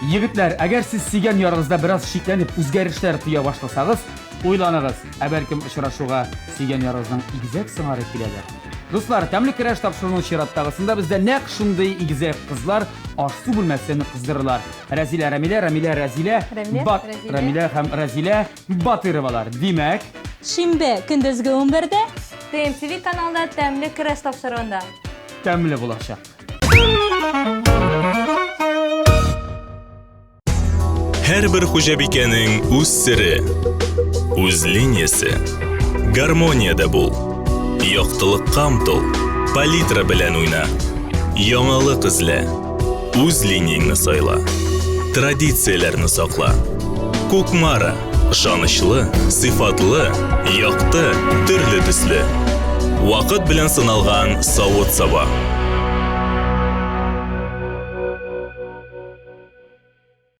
Егетләр, әгәр сез сөйгән ярыгызда бераз шикләнеп үзгәрешләр туя башласагыз, уйланыгыз, бәлкем очрашуга сөйгән ярыгызның игезәк сыңары киләдер. Дуслар, тәмле көрәш тапшыруның чираттагысында бездә нәкъ шундый игезәк кызлар аш-су бүлмәсен кыздырырлар. Рәзилә, Рамилә һәм Рәзилә Батыровалар. Димәк, Шимбе көндезге 11-дә ТМТV каналында тәмле көрәш тапшыруында. тәмле булачак. Һәрбер хуҗабикәнең үз сире, үз линиясе. Гармониядә бул. Яктылыкка омтыл, палитра белән уйна. Яңалык эзлә, үз линияңне сайла. Традицияләрне сакла. Кукмара, ышанычлы, сыйфатлы, якты, төрле төсле. Вакыт белән сыналган савыт-саба.